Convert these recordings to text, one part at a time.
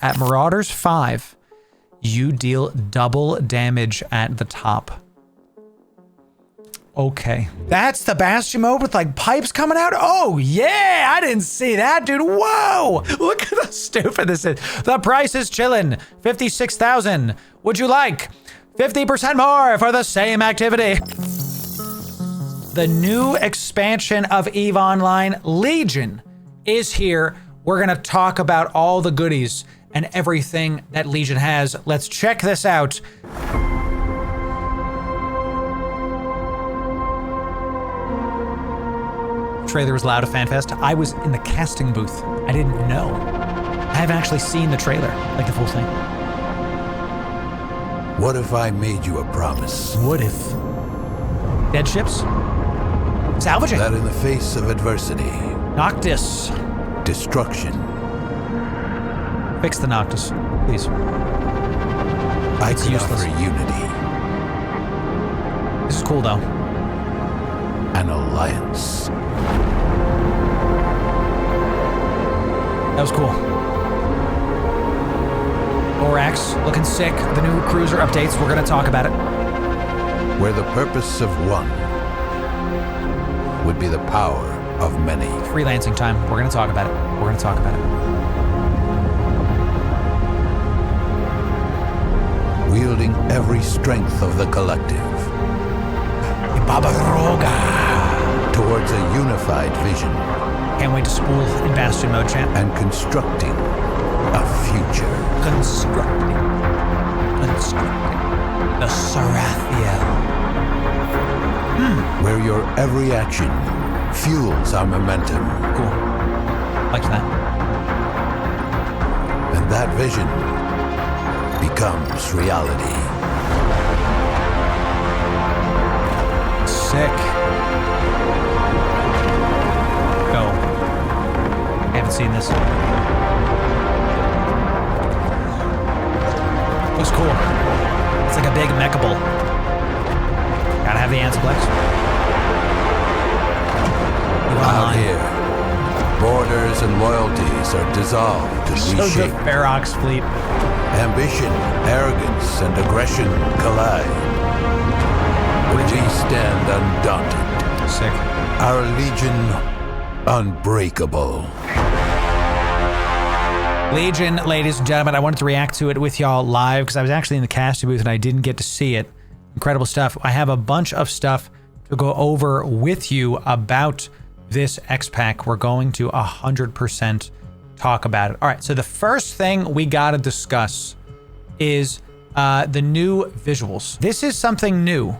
At Marauders 5, you deal double damage at the top. Okay. That's the bastion mode with like pipes coming out? Oh yeah, I didn't see that, dude. Whoa, look at how stupid this is. The price is chillin', 56,000. Would you like 50% more for the same activity? The new expansion of EVE Online, Legion, is here. We're gonna talk about all the goodies and everything that Legion has. Let's check this out. Trailer was loud at FanFest. I was in the casting booth. I didn't know. I haven't actually seen the trailer, like the full thing. What if I made you a promise? What if? Dead ships? Salvaging. That in the face of adversity, Noctis. destruction, Fix the Noctis, please. I It's can useless. offer unity, This is cool though. an alliance. That was cool. Borax, looking sick. The new cruiser updates, we're gonna talk about it. Where the purpose of one would be the power of many. Freelancing time, we're gonna talk about it. We're gonna talk about it. Wielding every strength of the collective Babaroga. towards a unified vision Can't wait to spool in Bastion mode, champ. and constructing a future. Constructing the Sarathiel. Where your every action fuels our momentum. Cool. Like that. And that vision becomes reality. Sick. Go. I haven't seen this. Looks cool. It's like a big mecha bull. Gotta have the Ansiplex. Out here, borders and loyalties are dissolved and So the reshaped. Ferox fleet. Ambition, arrogance, and aggression collide. But we stand undaunted. Sick. Our legion unbreakable. Legion, ladies and gentlemen, I wanted to react to it with y'all live because I was actually in the casting booth and I didn't get to see it. Incredible stuff. I have a bunch of stuff to go over with you about this X-Pack. We're going to 100% talk about it. All right, so the first thing we gotta discuss is the new visuals. This is something new.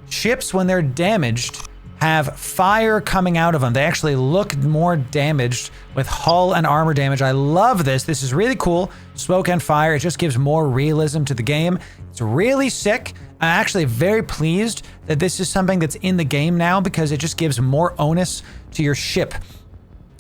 Ships, when they're damaged, have fire coming out of them. They actually look more damaged with hull and armor damage. I love this. This is really cool. Smoke and fire. It just gives more realism to the game. It's really sick. I'm actually very pleased that this is something that's in the game now because it just gives more onus to your ship.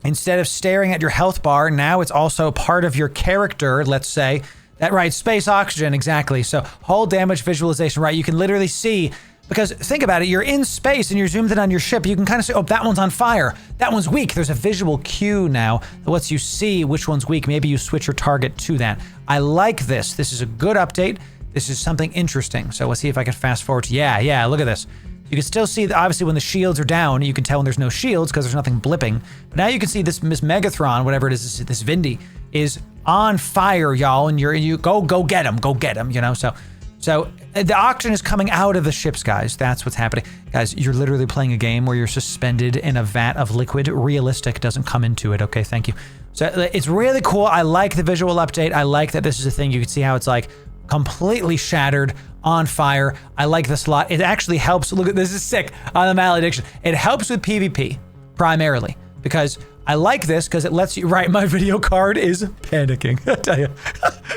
Instead of staring at your health bar, now it's also part of your character, let's say. That right, space oxygen, exactly. So hull damage visualization, right? You can literally see, because think about it, you're in space and you're zoomed in on your ship. You can kind of say, oh, that one's on fire. That one's weak. There's a visual cue now that lets you see which one's weak. Maybe you switch your target to that. I like this. This is a good update. This is something interesting. So let's see if I can fast forward to, yeah, look at this. You can still see, obviously, when the shields are down, you can tell when there's no shields because there's nothing blipping. But now you can see this Miss Megathron, whatever it is, this Vindy, is on fire, y'all, and you go get him, you know? So the oxygen is coming out of the ships, guys. That's what's happening. Guys, you're literally playing a game where you're suspended in a vat of liquid. Realistic doesn't come into it, okay? Thank you. So it's really cool. I like the visual update. I like that this is a thing. You can see how it's like completely shattered, on fire. I like this a lot. It actually helps. Look at this, is sick on the malediction. It helps with PvP primarily because I like this because it lets you, right, my video card is panicking. I tell you,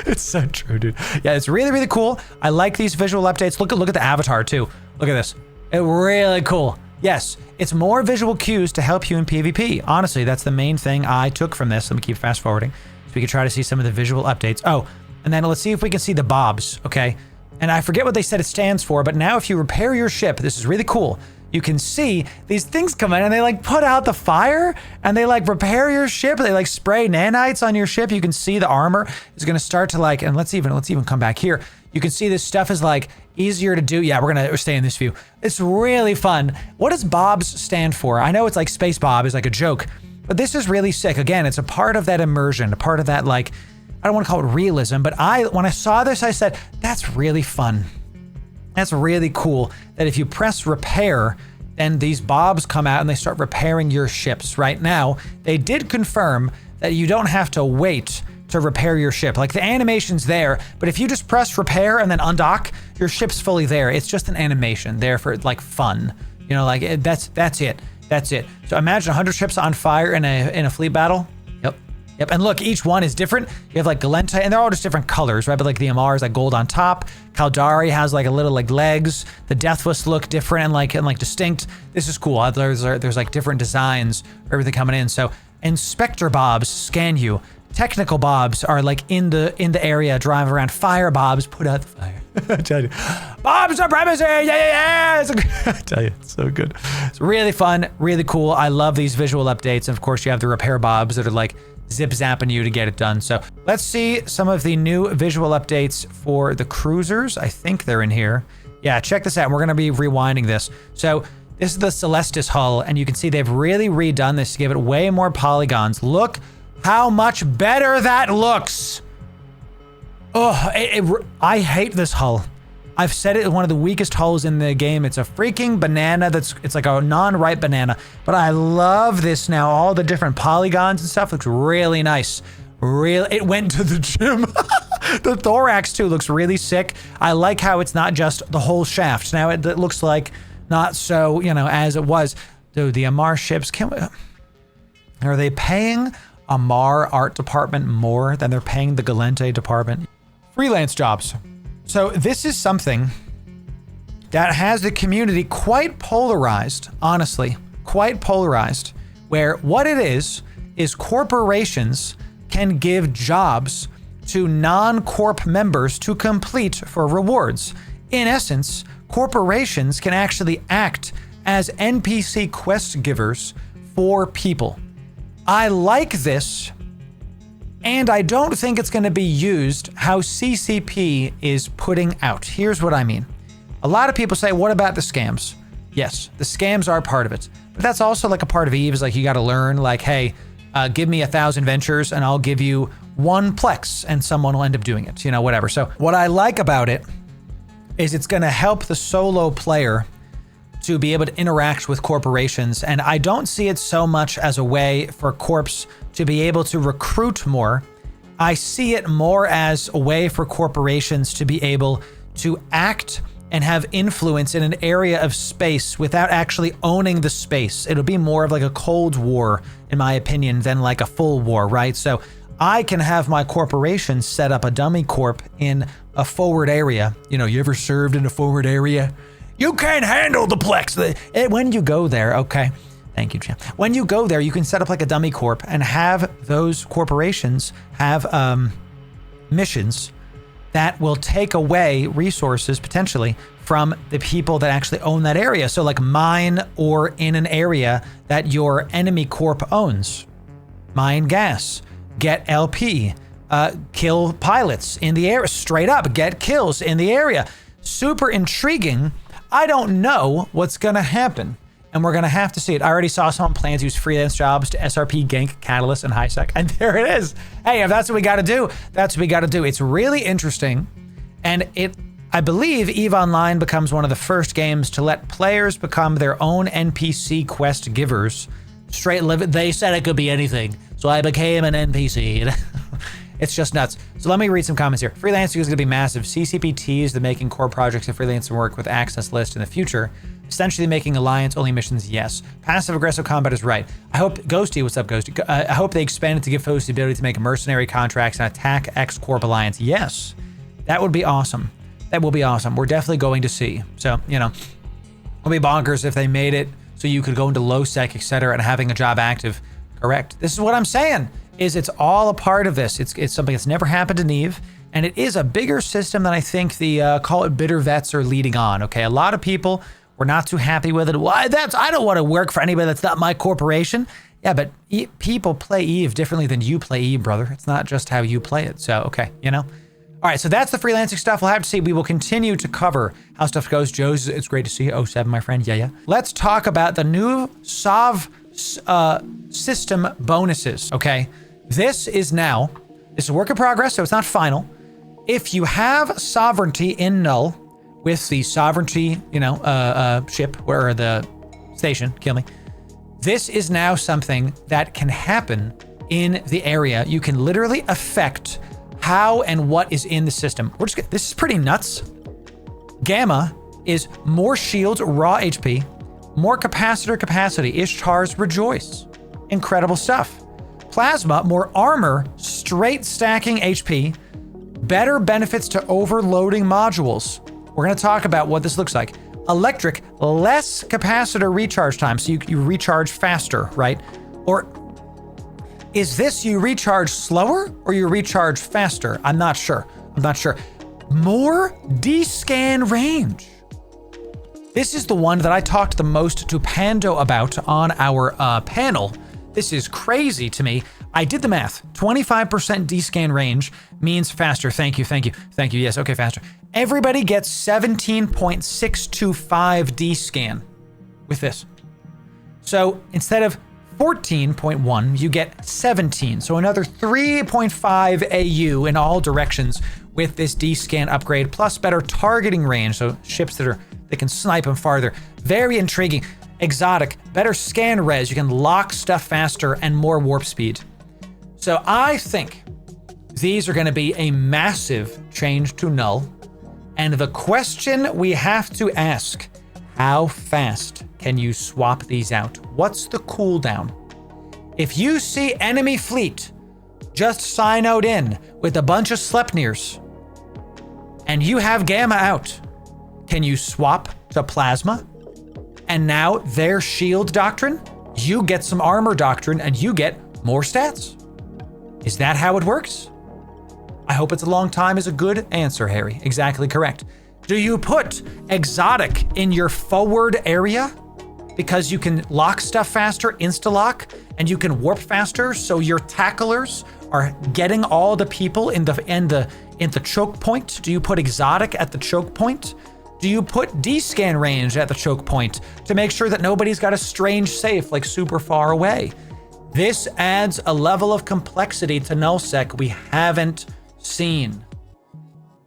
it's so true, dude. Yeah, it's really, really cool. I like these visual updates. Look at the avatar too. Look at this. It's really cool. Yes, it's more visual cues to help you in PvP. Honestly, that's the main thing I took from this. Let me keep fast forwarding so we can try to see some of the visual updates. Oh, and then let's see if we can see the bobs, okay? And I forget what they said it stands for, but now if you repair your ship, this is really cool. you can see these things come in and they like put out the fire and they like repair your ship. They like spray nanites on your ship. You can see the armor is going to start to like, and let's even come back here. You can see this stuff is like easier to do. Yeah, we're going to stay in this view. It's really fun. What does Bobs stand for? I know it's like Space Bob is like a joke, but this is really sick. Again, it's a part of that immersion, a part of that, like, I don't want to call it realism, but when I saw this, I said, that's really fun. That's really cool that if you press repair, then these Bobs come out and they start repairing your ships. Right now, they did confirm that you don't have to wait to repair your ship. Like the animation's there, but if you just press repair and then undock, your ship's fully there. It's just an animation there for like fun. You know, like that's it. That's it. So imagine 100 ships on fire in a fleet battle. Yep, and look, each one is different. You have like Galenta, and they're all just different colors, right? But like the Amar is like gold on top. Caldari has like a little like legs. The Deathless look different and like distinct. This is cool. There's like different designs for everything coming in. So Inspector Bobs scan you. Technical Bobs are like in the area, driving around. Fire Bobs put out the fire. I tell you, Bobs supremacy, yeah. I tell you, it's so good. It's really fun, really cool. I love these visual updates, and of course you have the repair Bobs that are like zip zapping you to get it done. So let's see some of the new visual updates for the cruisers. I think they're in here. Yeah, check this out. We're gonna be rewinding this. So this is the Celestis hull, and you can see they've really redone this to give it way more polygons. Look how much better that looks. Oh, I hate this hull. I've said it, one of the weakest hulls in the game. It's a freaking banana it's like a non-ripe banana, but I love this now. All the different polygons and stuff looks really nice. It went to the gym. The thorax too looks really sick. I like how it's not just the whole shaft. Now it looks like not so, you know, as it was. Dude, the Amar ships, are they paying Amar art department more than they're paying the Galente department? Freelance Jobs. So this is something that has the community quite polarized, honestly, quite polarized, where what it is corporations can give jobs to non-corp members to complete for rewards. In essence, corporations can actually act as NPC quest givers for people. I like this, and I don't think it's going to be used how CCP is putting out. Here's what I mean. A lot of people say, what about the scams? Yes, the scams are part of it. But that's also like a part of Eve, is like you got to learn, like, hey, give me 1,000 ventures and I'll give you 1 plex, and someone will end up doing it, you know, whatever. So what I like about it is it's going to help the solo player to be able to interact with corporations. And I don't see it so much as a way for corps to be able to recruit more. I see it more as a way for corporations to be able to act and have influence in an area of space without actually owning the space. It'll be more of like a Cold War, in my opinion, than like a full war, right? So I can have my corporation set up a dummy corp in a forward area. You know, you ever served in a forward area? You can't handle the plex. When you go there, okay. Thank you, champ. When you go there, you can set up like a dummy corp and have those corporations have missions that will take away resources potentially from the people that actually own that area. So like mine, or in an area that your enemy corp owns. Mine gas, get LP, kill pilots in the air, straight up, get kills in the area. Super intriguing. I don't know what's gonna happen, and we're gonna have to see it. I already saw someone plan to use Freelance Jobs to SRP, gank, Catalyst, and HiSec, and there it is. Hey, if that's what we gotta do, that's what we gotta do. It's really interesting, and I believe EVE Online becomes one of the first games to let players become their own NPC quest givers. Straight live. They said it could be anything, so I became an NPC. It's just nuts. So let me read some comments here. Freelancing is going to be massive. CCP is the making core projects of freelancing work with access list in the future. Essentially making alliance-only missions, yes. Passive-aggressive combat is right. I hope, Ghosty, what's up, Ghosty? I hope they expand it to give folks the ability to make mercenary contracts and attack X-Corp Alliance. Yes, that would be awesome. That will be awesome. We're definitely going to see. So, you know, it'll be bonkers if they made it so you could go into low sec, etc., and having a job active. Correct. This is what I'm saying. It's all a part of this. It's something that's never happened in EVE, and it is a bigger system than I think the call it bitter vets are leading on. Okay, a lot of people We're not too happy with it. Why? I don't want to work for anybody that's not my corporation. Yeah, but people play Eve differently than you play Eve, brother. It's not just how you play it. So, okay, you know? All right, so that's the freelancing stuff. We'll have to see. We will continue to cover how stuff goes. Joe's, it's great to see you. 07, my friend. Yeah. Let's talk about the new SOV system bonuses, okay? This is a work in progress, so it's not final. If you have sovereignty in null with the sovereignty, ship or the station, kill me. This is now something that can happen in the area. You can literally affect how and what is in the system. This is pretty nuts. Gamma is more shields, raw HP, more capacitor capacity, Ishtar's Rejoice. Incredible stuff. Plasma, more armor, straight stacking HP, better benefits to overloading modules. We're going to talk about what this looks like. Electric, less capacitor recharge time, so you recharge faster, right? Or is this you recharge slower or you recharge faster? I'm not sure. More D-scan range. This is the one that I talked the most to Pando about on our panel. This is crazy to me. I did the math. 25% D-scan range means faster. Thank you. Yes, okay, faster. Everybody gets 17.625 D-scan with this. So instead of 14.1, you get 17. So another 3.5 AU in all directions with this D-scan upgrade, plus better targeting range. So ships that can snipe them farther. Very intriguing. Exotic, better scan res. You can lock stuff faster and more warp speed. So I think these are going to be a massive change to null. And the question we have to ask, how fast can you swap these out? What's the cooldown? If you see enemy fleet just sign out in with a bunch of Sleipnirs and you have Gamma out, can you swap to Plasma? And now their shield doctrine, you get some armor doctrine and you get more stats. Is that how it works? I hope it's a long time is a good answer, Harry. Exactly correct. Do you put exotic in your forward area because you can lock stuff faster, insta-lock, and you can warp faster so your tacklers are getting all the people in the choke point? Do you put exotic at the choke point? Do you put D-scan range at the choke point to make sure that nobody's got a strange safe like super far away? This adds a level of complexity to nullsec we haven't seen.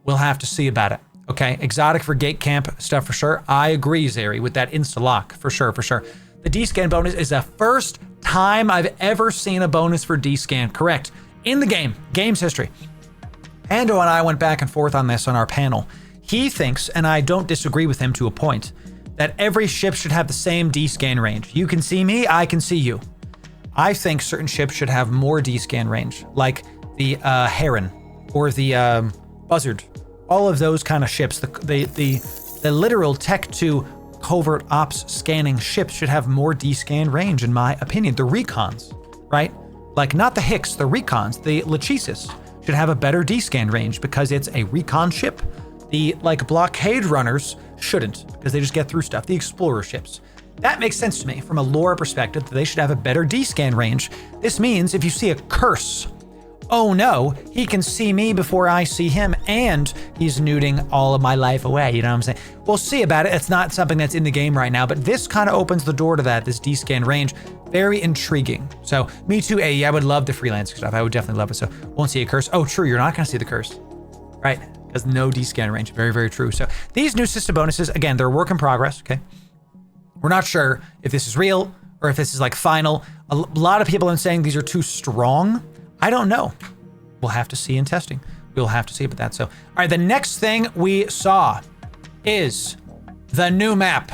We'll have to see about it. Okay, exotic for gate camp stuff for sure. I agree, Zeri, with that insta-lock for sure. The D-scan bonus is the first time I've ever seen a bonus for D-scan, correct, in the game's history. Ando and I went back and forth on this on our panel. He thinks, and I don't disagree with him to a point, that every ship should have the same D-scan range. You can see me, I can see you. I think certain ships should have more D-scan range, like the Heron or the Buzzard. All of those kind of ships, the literal Tech 2 covert ops scanning ships should have more D-scan range, in my opinion. The recons, right? Like not the Hicks, the recons, the Lachesis should have a better D-scan range because it's a recon ship. The blockade runners shouldn't because they just get through stuff. The explorer ships. That makes sense to me from a lore perspective that they should have a better D-scan range. This means if you see a curse, oh no, he can see me before I see him and he's nuding all of my life away, you know what I'm saying? We'll see about it. It's not something that's in the game right now, but this kind of opens the door to that, this D-scan range. Very intriguing. So me too, AE, I would love the freelancing stuff. I would definitely love it. So won't see a curse. Oh, true, you're not gonna see the curse, right? Because no D-scan range, very, very true. So these new system bonuses, again, they're a work in progress, okay? We're not sure if this is real or if this is like final. A lot of people are saying these are too strong. I don't know. We'll have to see in testing. We'll have to see about that. So, all right, the next thing we saw is the new map.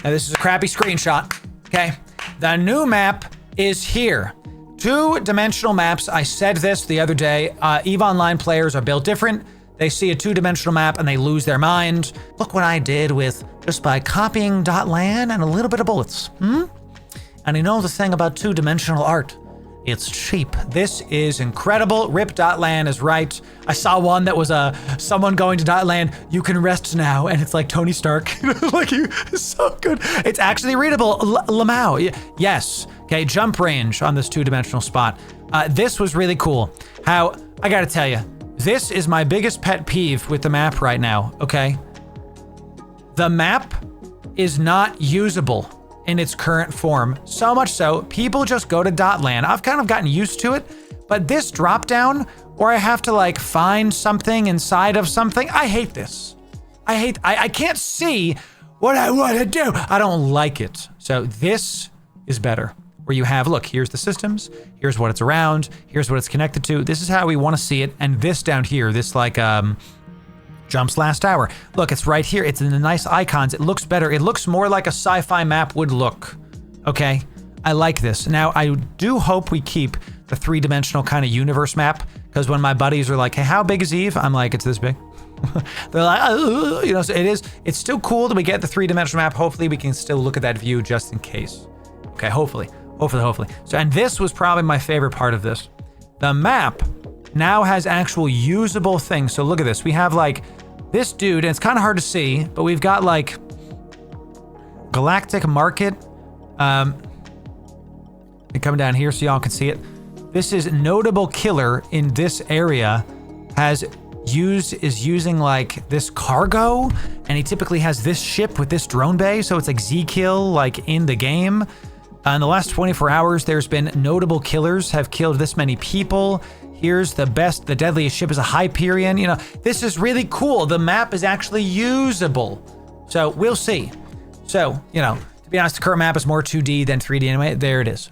Now, this is a crappy screenshot, okay? The new map is here. 2-dimensional maps. I said this the other day. EVE Online players are built different. They see a 2-dimensional map and they lose their mind. Look what I did with just by copying .lan and a little bit of bullets. And you know the thing about 2-dimensional art It's cheap. This is incredible. Rip.land is right. I saw one that was someone going to .land. You can rest now, and it's like Tony Stark. Like it's so good. It's actually readable. Lamau. Yes. Okay. Jump range on this 2-dimensional spot. This was really cool. How I gotta tell you, this is my biggest pet peeve with the map right now. Okay. The map is not usable in its current form. So much so, people just go to .land. I've kind of gotten used to it, but this drop down where I have to like find something inside of something, I hate this. I can't see what I want to do. I don't like it. So this is better. Where you have, look, here's the systems, here's what it's around, here's what it's connected to. This is how we want to see it. And this down here, this like, jumps last hour. Look, it's right here. It's in the nice icons. It looks better. It looks more like a sci-fi map would look. Okay. I like this. Now, I do hope we keep the 3-dimensional kind of universe map, because when my buddies are like, hey, how big is Eve? I'm like, it's this big. They're like, you know, so it's still cool that we get the 3-dimensional map. Hopefully we can still look at that view just in case. Okay. Hopefully. So, and this was probably my favorite part of this. The map now has actual usable things. So look at this. We have like this dude, and it's kind of hard to see, but we've got like Galactic Market. And come down here so y'all can see it. This is Notable Killer in this area is using like this cargo, and he typically has this ship with this drone bay. So it's like Z-Kill like in the game. In the last 24 hours, there's been notable killers have killed this many people. Here's the deadliest ship is a Hyperion. You know, this is really cool. The map is actually usable. So we'll see. So, you know, to be honest, the current map is more 2D than 3D anyway. There it is.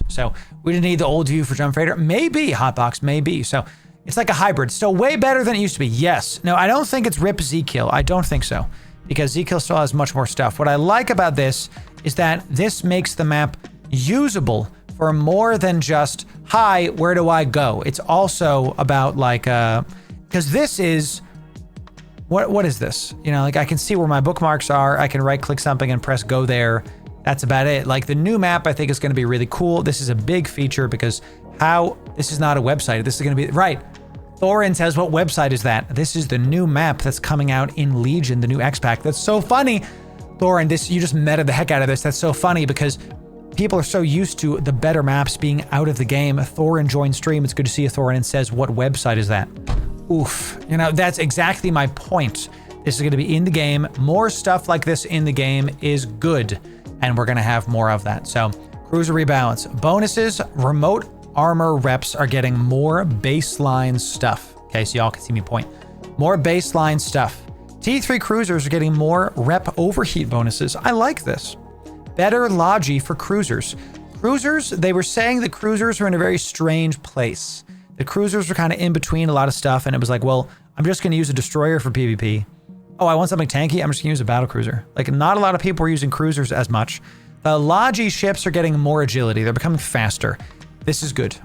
So we didn't need the old view for Jump Freighter. Maybe Hotbox, maybe. So it's like a hybrid. Still way better than it used to be. Yes. No, I don't think it's RIP Z-Kill. I don't think so. Because Z-Kill still has much more stuff. What I like about this is that this makes the map usable for more than just, hi, where do I go? It's also about like, because this is, what is this? You know, like I can see where my bookmarks are. I can right click something and press go there. That's about it. Like the new map, I think is going to be really cool. This is a big feature because this is not a website. This is going to be, right. Thorin says, what website is that? This is the new map that's coming out in Legion, the new X-Pack. That's so funny. Thorin, you just meta the heck out of this. That's so funny because people are so used to the better maps being out of the game. Thorin joined stream. It's good to see you, Thorin, and says, what website is that? Oof. You know, that's exactly my point. This is going to be in the game. More stuff like this in the game is good, and we're going to have more of that. So, cruiser rebalance. Bonuses, remote armor reps are getting more baseline stuff. Okay, so y'all can see me point. More baseline stuff. T3 cruisers are getting more rep overheat bonuses. I like this. Better logi for cruisers. Cruisers, they were saying that cruisers were in a very strange place. The cruisers were kind of in between a lot of stuff, and it was like, well, I'm just going to use a destroyer for PvP. Oh, I want something tanky? I'm just going to use a battle cruiser. Like, not a lot of people were using cruisers as much. The logi ships are getting more agility. They're becoming faster. This is good.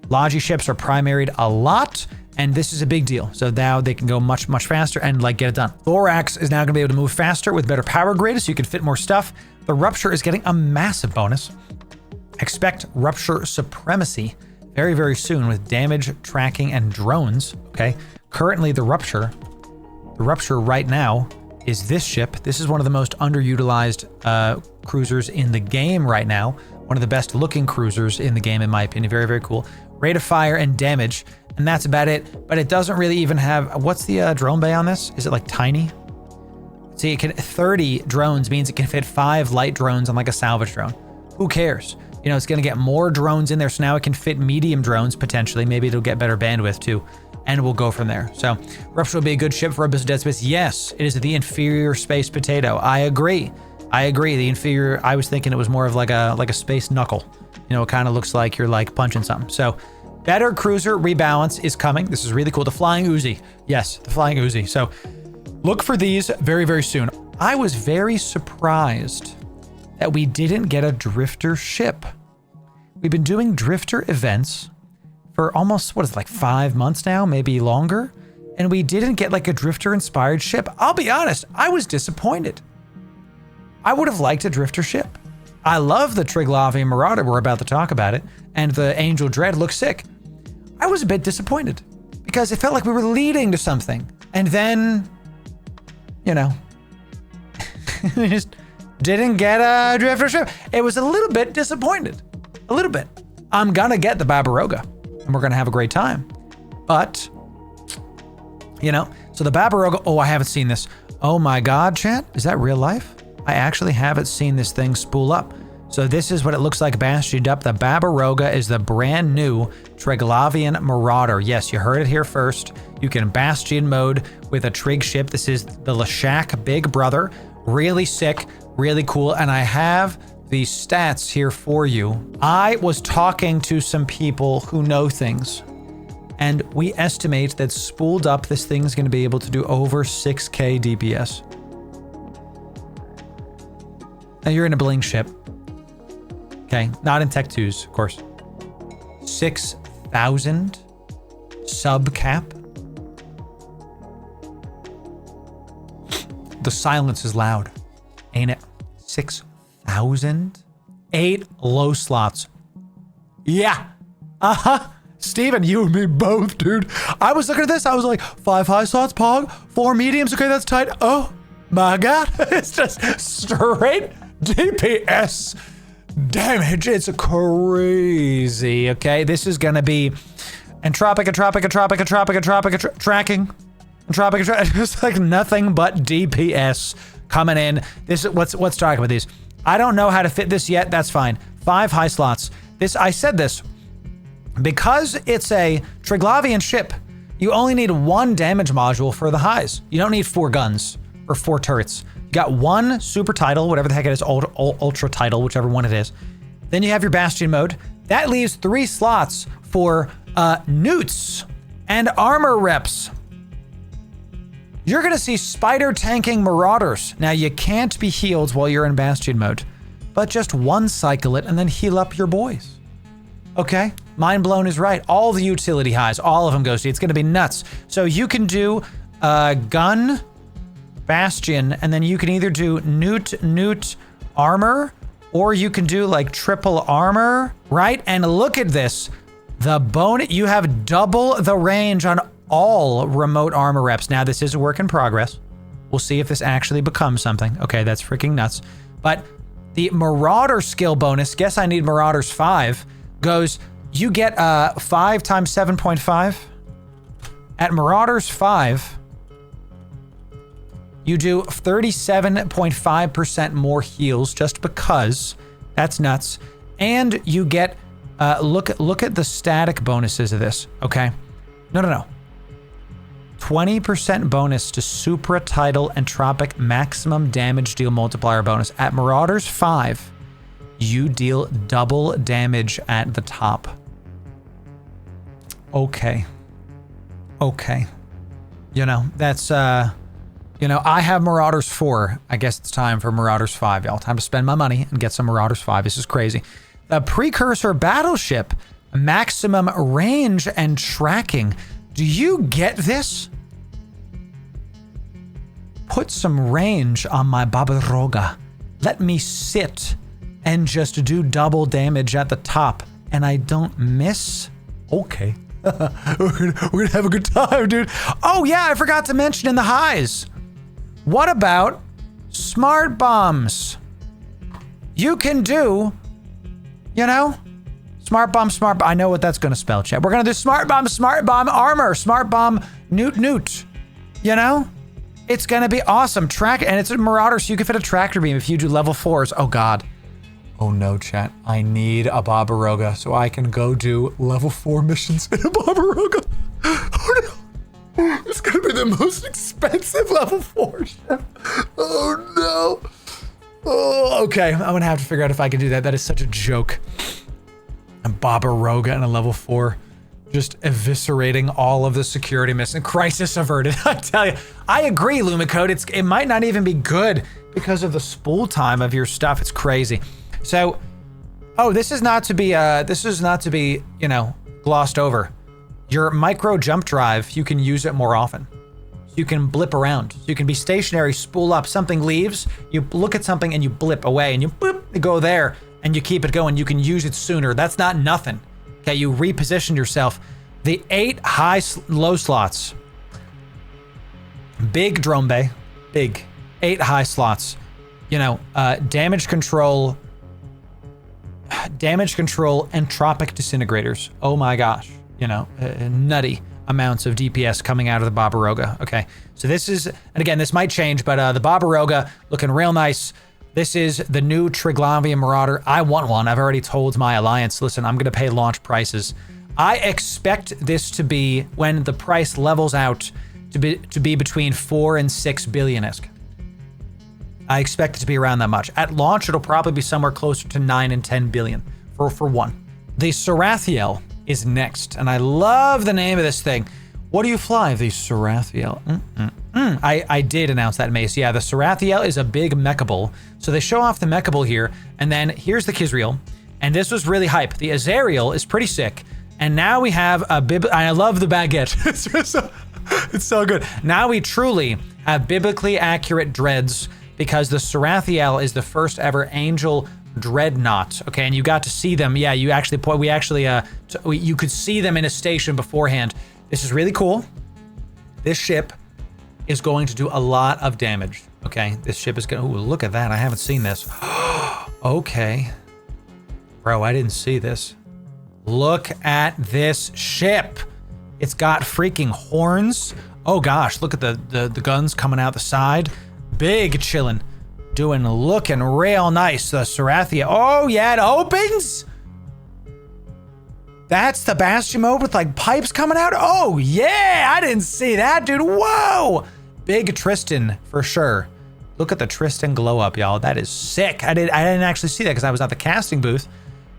Logi ships are primaried a lot, and this is a big deal. So now they can go much, much faster and like get it done. Thorax is now gonna be able to move faster with better power grid, so you can fit more stuff. The Rupture is getting a massive bonus. Expect Rupture Supremacy very, very soon with damage, tracking, and drones, okay? Currently the Rupture right now is this ship. This is one of the most underutilized cruisers in the game right now. One of the best looking cruisers in the game, in my opinion. Very, very cool. Rate of fire and damage, and that's about it. But it doesn't really even have, what's the drone bay on this? Is it like tiny? See, it can 30 drones means it can fit 5 light drones on like a salvage drone. Who cares? You know, it's gonna get more drones in there, so now it can fit medium drones potentially. Maybe it'll get better bandwidth too, and we'll go from there. So, Rupture will be a good ship for Abyss of Dead Space. Yes, it is the inferior space potato. I agree. The inferior, I was thinking it was more of like a space knuckle. You know, it kind of looks like you're like punching something. So, better cruiser rebalance is coming. This is really cool. The Flying Uzi. Yes, the Flying Uzi. So, look for these very, very soon. I was very surprised that we didn't get a drifter ship. We've been doing drifter events for almost, what is it, like 5 months now, maybe longer, and we didn't get like a drifter inspired ship. I'll be honest, I was disappointed. I would have liked a drifter ship. I love the Triglavian Marauder. We're about to talk about it. And the Angel Dread looks sick. I was a bit disappointed because it felt like we were leading to something. And then, you know, we just didn't get a drifter ship. It was a little bit disappointed. A little bit. I'm gonna get the Babaroga and we're gonna have a great time. But, you know, so the Babaroga, oh, I haven't seen this. Oh my God, chat, is that real life? I actually haven't seen this thing spool up. So this is what it looks like bastioned up. The Babaroga is the brand new Triglavian Marauder. Yes, you heard it here first. You can bastion mode with a Trig ship. This is the Lashak Big Brother. Really sick, really cool. And I have the stats here for you. I was talking to some people who know things, and we estimate that spooled up, this thing's gonna be able to do over 6K DPS. Now you're in a bling ship. Okay, not in Tech 2s, of course. 6,000 sub cap. The silence is loud, ain't it? 6,000? 8 low slots. Yeah. Steven, you and me both, dude. I was looking at this. I was like, 5 high slots, Pog, 4 mediums. Okay, that's tight. Oh my God. It's just straight DPS damage. It's crazy. Okay, this is going to be tracking. It's like nothing but DPS coming in. This is let's talk about these. I don't know how to fit this yet. That's fine. 5 high slots. I said this because it's a Triglavian ship. You only need 1 damage module for the highs. You don't need 4 guns or 4 turrets. You got 1 super title, whatever the heck it is, ultra title, whichever one it is. Then you have your bastion mode. That leaves 3 slots for newts and armor reps. You're gonna see spider tanking marauders. Now you can't be healed while you're in bastion mode, but just 1 cycle it and then heal up your boys. Okay, mind blown is right. All the utility highs, all of them go see. It's gonna be nuts. So you can do gun, bastion, and then you can either do newt armor, or you can do like triple armor, right? And look at this. The bonus, you have double the range on all remote armor reps. Now, this is a work in progress. We'll see if this actually becomes something. Okay, that's freaking nuts. But the Marauder skill bonus, guess I need Marauders 5, goes, you get 5 times 7.5. At Marauders 5, you do 37.5% more heals just because. That's nuts. And you get, look at the static bonuses of this, okay? No. 20% bonus to Supra Title Entropic maximum damage deal multiplier bonus. At Marauders 5, you deal double damage at the top. Okay. You know, that's, you know, I have Marauders 4. I guess it's time for Marauders 5, y'all. Time to spend my money and get some Marauders 5. This is crazy. The Precursor Battleship, maximum range and tracking. Do you get this? Put some range on my Babaroga. Let me sit and just do double damage at the top, and I don't miss? Okay. We're gonna have a good time, dude. Oh yeah, I forgot to mention in the highs. What about smart bombs? You can do, you know, smart bomb. I know what that's gonna spell, chat. We're gonna do smart bomb armor, smart bomb newt. You know, it's gonna be awesome. And it's a Marauder, so you can fit a tractor beam if you do level 4s. Oh God. Oh no, chat. I need a Babaroga so I can go do level 4 missions in a Babaroga. Oh no. It's gonna be the most expensive level 4 ship. Oh no. Oh, okay. I'm gonna have to figure out if I can do that. That is such a joke. A Babaroga and a level 4. Just eviscerating all of the security missions. Crisis averted. I tell you. I agree, Lumicode. It might not even be good because of the spool time of your stuff. It's crazy. So, oh, this is not to be, you know, glossed over. Your micro jump drive, you can use it more often. You can blip around. You can be stationary, spool up, something leaves, you look at something and you blip away and you boop, go there and you keep it going. You can use it sooner. That's not nothing. Okay, you reposition yourself. The 8 low slots. Big drone bay. Big. 8 high slots. You know, damage control, entropic disintegrators. Oh my gosh. You know, nutty amounts of DPS coming out of the Babaroga. Okay, so this is, and again, this might change, but the Babaroga looking real nice. This is the new Triglavian Marauder. I want one. I've already told my alliance, listen, I'm going to pay launch prices. I expect this to be, when the price levels out, to be between 4 and 6 billion-esque. I expect it to be around that much. At launch, it'll probably be somewhere closer to 9 and 10 billion for one. The Sarathiel is next, and I love the name of this thing. What do you fly? The Sarathiel. I did announce that, Mace. Yeah, the Sarathiel is a big mechable. So they show off the mechable here, and then here's the Kizriel, and this was really hype. The Azariel is pretty sick, and now we have a I love the baguette. It's so good. Now we truly have biblically accurate dreads, because the Sarathiel is the first ever Angel dreadnought. Okay, and you got to see them. Yeah, you could see them in a station beforehand. This is really cool. This ship is going to do a lot of damage. Okay, this ship is going to, ooh, look at that. I haven't seen this. Okay. Bro, I didn't see this. Look at this ship. It's got freaking horns. Oh gosh, look at the guns coming out the side. Big chillin'. Looking real nice. The Sarathiel. Oh yeah, it opens. That's the bastion mode with like pipes coming out. Oh yeah, I didn't see that, dude. Whoa, big Tristan for sure. Look at the Tristan glow up, y'all. That is sick. I didn't actually see that because I was at the casting booth.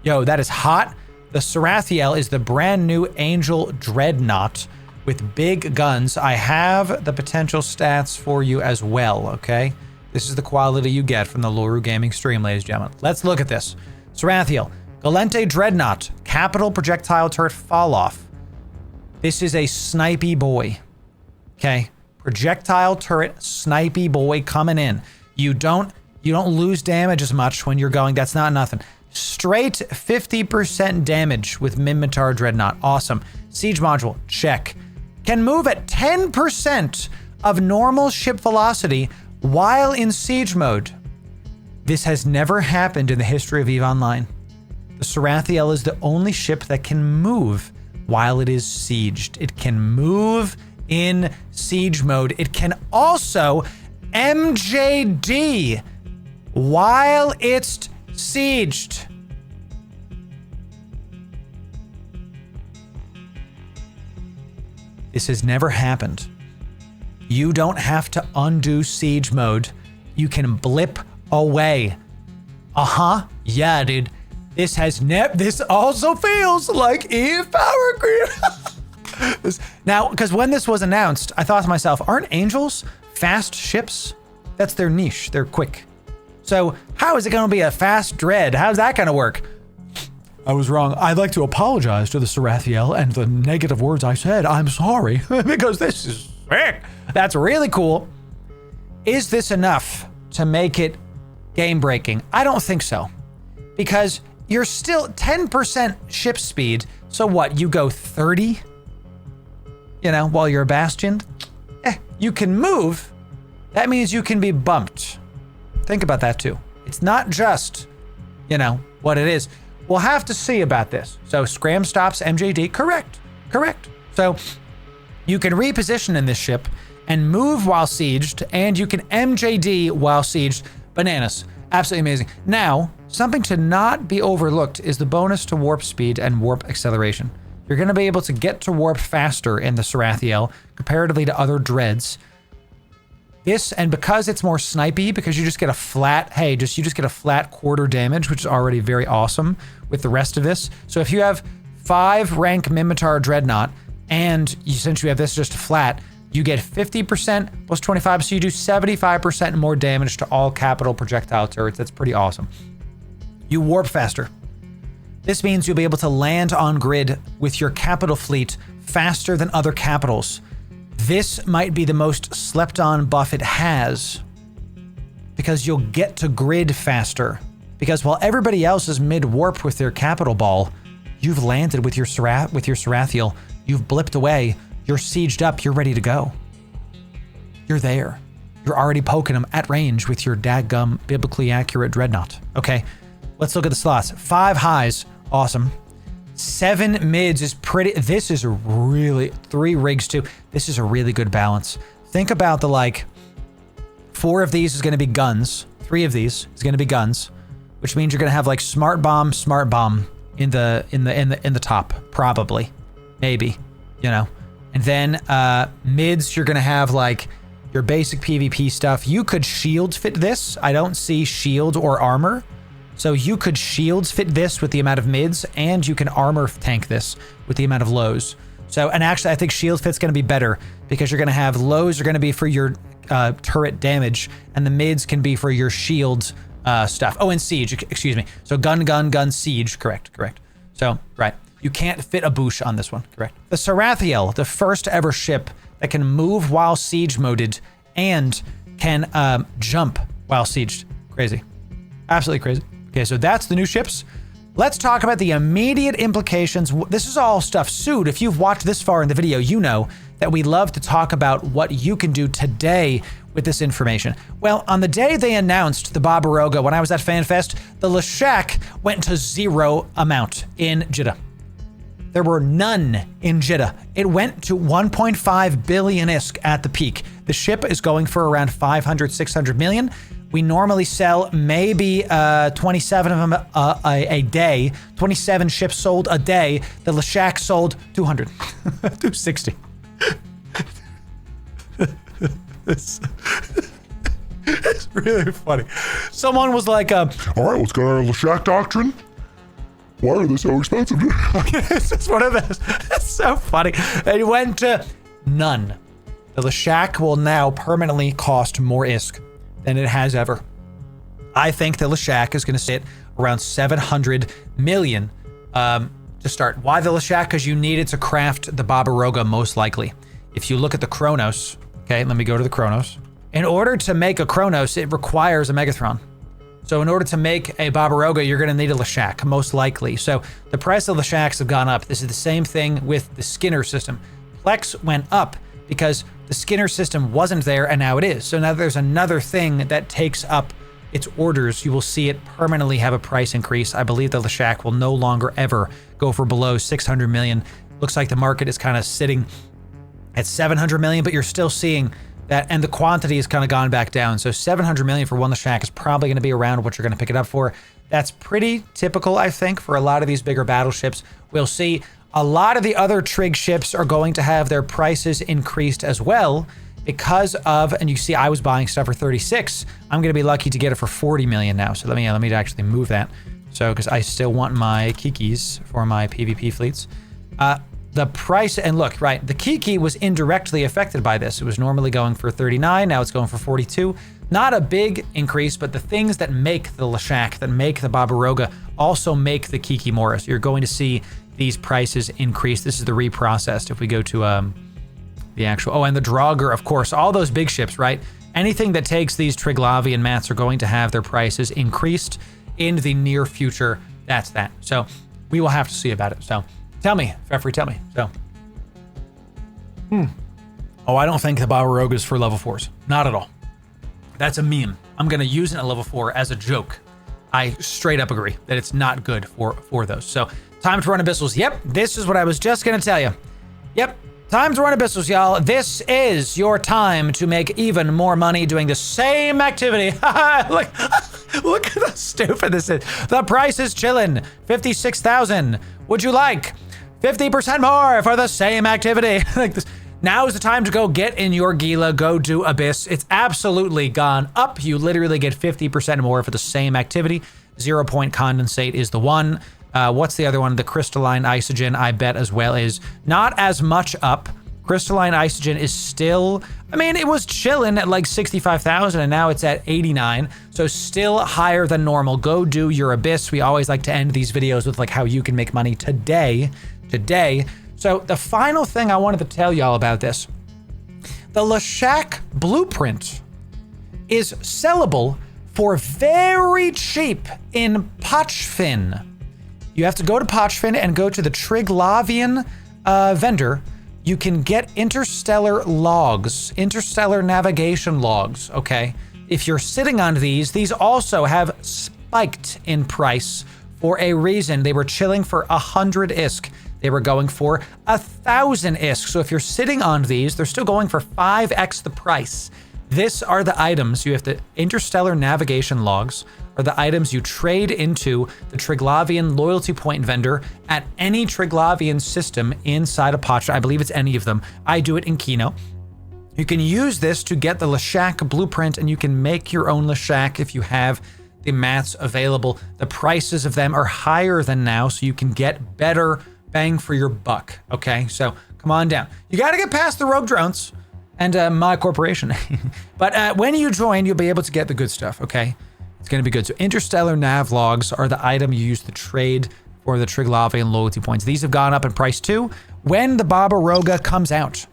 Yo, that is hot. The Sarathiel is the brand new Angel dreadnought with big guns. I have the potential stats for you as well. Okay. This is the quality you get from the Loru gaming stream, ladies and gentlemen. Let's look at this. Sarathiel, Galente Dreadnought, capital projectile turret fall off. This is a snipey boy. Okay, projectile turret, snipey boy coming in. You don't lose damage as much when you're going. That's not nothing. Straight 50% damage with Minmatar Dreadnought. Awesome. Siege module, check. Can move at 10% of normal ship velocity while in siege mode. This has never happened in the history of EVE Online. The Sarathiel is the only ship that can move while it is sieged. It can move in siege mode. It can also MJD while it's sieged. This has never happened. You don't have to undo siege mode. You can blip away. Yeah, dude. This also feels like EVE power creep. Now, because when this was announced, I thought to myself, aren't Angels fast ships? That's their niche. They're quick. So how is it going to be a fast dread? How's that going to work? I was wrong. I'd like to apologize to the Sarathiel and the negative words I said. I'm sorry, because this is sick. That's really cool. Is this enough to make it game breaking? I don't think so, because you're still 10% ship speed. So what, you go 30, while you're a bastion? You can move. That means you can be bumped. Think about that too. It's not just, what it is. We'll have to see about this. So scram stops MJD, correct. So you can reposition in this ship and move while sieged, and you can MJD while sieged. Bananas, absolutely amazing. Now, something to not be overlooked is the bonus to warp speed and warp acceleration. You're gonna be able to get to warp faster in the Sarathiel comparatively to other dreads. This, and because it's more snipey, because you just get a flat, you just get a flat quarter damage, which is already very awesome with the rest of this. So if you have 5 rank Minmatar Dreadnought, and since you have this just flat, you get 50% plus 25, so you do 75% more damage to all capital projectile turrets. That's pretty awesome. You warp faster. This means you'll be able to land on grid with your capital fleet faster than other capitals. This might be the most slept on buff it has, because you'll get to grid faster. because while everybody else is mid-warp with their capital ball, you've landed with your Sarathiel, you've blipped away, you're sieged up, you're ready to go. You're there. You're already poking them at range with your daggum biblically accurate dreadnought. Okay, let's look at the slots. 5 highs, awesome. 7 mids is pretty, this is really, 3 rigs too. This is a really good balance. Think about the like, 4 of these is gonna be guns. 3 of these is gonna be guns, which means you're gonna have like smart bomb in the top, probably, maybe, you know. And then mids, you're gonna have like your basic PvP stuff. You could shield fit this. I don't see shield or armor. So you could shields fit this with the amount of mids, and you can armor tank this with the amount of lows. So, and actually I think shield fit's gonna be better because you're gonna have lows are gonna be for your turret damage, and the mids can be for your shield stuff. Oh, and siege, excuse me. So gun, siege, correct. So, right. You can't fit a boosh on this one, correct. The Sarathiel, the first ever ship that can move while siege moded and can jump while sieged. Crazy. Absolutely crazy. Okay, so that's the new ships. Let's talk about the immediate implications. This is all stuff sued. If you've watched this far in the video, you know that we love to talk about what you can do today with this information. Well, on the day they announced the Babaroga, when I was at FanFest, the Leshak went to 0 amount in Jeddah. There were none in Jeddah. It went to 1.5 billion ISK at the peak. The ship is going for around 500, 600 million. We normally sell maybe 27 of them a day. 27 ships sold a day. The Leshak sold 200, 260. It's really funny. Someone was like, all right, let's go to our Leshak doctrine. Why are they so expensive? It's one of those. That's so funny. It went to none. The Leshak will now permanently cost more ISK than it has ever. I think the Leshak is going to sit around 700 million to start. Why the Leshak? Because you need it to craft the Babaroga most likely. If you look at the Kronos, okay, let me go to the Kronos. In order to make a Kronos, it requires a Megathron. So in order to make a Babaroga, you're going to need a Leshak, most likely. So the price of Leshaks have gone up. This is the same thing with the Skinner system. Plex went up because the Skinner system wasn't there, and now it is. So now there's another thing that takes up its orders. You will see it permanently have a price increase. I believe the Leshak will no longer ever go for below 600 million. Looks like the market is kind of sitting at 700 million, but you're still seeing that, and the quantity has kind of gone back down. So 700 million for one Leshak is probably going to be around what you're going to pick it up for. That's pretty typical, I think, for a lot of these bigger battleships. We'll see a lot of the other Trig ships are going to have their prices increased as well because of, and you see I was buying stuff for 36. I'm going to be lucky to get it for 40 million now. So let me actually move that. So, because I still want my Kikis for my PvP fleets. The price, and look, right, the Kiki was indirectly affected by this. It was normally going for 39, now it's going for 42. Not a big increase, but the things that make the Leshak, that make the Babaroga, also make the Kiki Morris. You're going to see these prices increase. This is the reprocessed. If we go to the actual, oh, and the Draugr, of course, all those big ships, right? Anything that takes these Triglavian mats are going to have their prices increased in the near future. That's that. So we will have to see about it. So tell me, Feffrey, tell me. So, oh, I don't think the Babaroga is for level 4s. Not at all. That's a meme. I'm going to use it at level 4 as a joke. I straight up agree that it's not good for those. So, time to run abyssals. Yep, this is what I was just going to tell you. Yep, time to run abyssals, y'all. This is your time to make even more money doing the same activity. Look at how stupid this is. The price is chillin'. 56,000. Would you like 50% more for the same activity? Like this. Now is the time to go get in your Gila, go do Abyss. It's absolutely gone up. You literally get 50% more for the same activity. 0 point condensate is the one. What's the other one? The crystalline isogen, I bet as well, is not as much up. Crystalline isogen is still, I mean, it was chilling at like 65,000 and now it's at 89. So still higher than normal. Go do your Abyss. We always like to end these videos with like how you can make money today. So the final thing I wanted to tell y'all about this, the Leshak blueprint is sellable for very cheap in Pochfin. You have to go to Pochfin and go to the Triglavian vendor. You can get interstellar logs, interstellar navigation logs, okay? If you're sitting on these also have spiked in price for a reason. They were chilling for 100 ISK. They were going for 1,000 ISK. So if you're sitting on these, they're still going for 5x the price. These are the items you have to, interstellar navigation logs are the items you trade into the Triglavian loyalty point vendor at any Triglavian system inside of Pochfin. I believe it's any of them. I do it in Kino. You can use this to get the Leshak blueprint, and you can make your own Leshak if you have the mats available. The prices of them are higher than now, so you can get better bang for your buck, okay? So come on down. You got to get past the rogue drones and my corporation. But when you join, you'll be able to get the good stuff, okay? It's going to be good. So interstellar nav logs are the item you use to trade for the Triglavian loyalty points. These have gone up in price too. When the Babaroga comes out,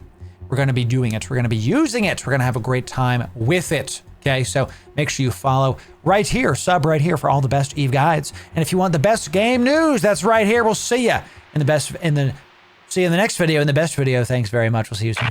we're going to be doing it. We're going to be using it. We're going to have a great time with it. Okay, so make sure you follow right here, sub right here for all the best EVE guides. And if you want the best game news, that's right here. We'll see you in the next video, in the best video. Thanks very much. We'll see you soon.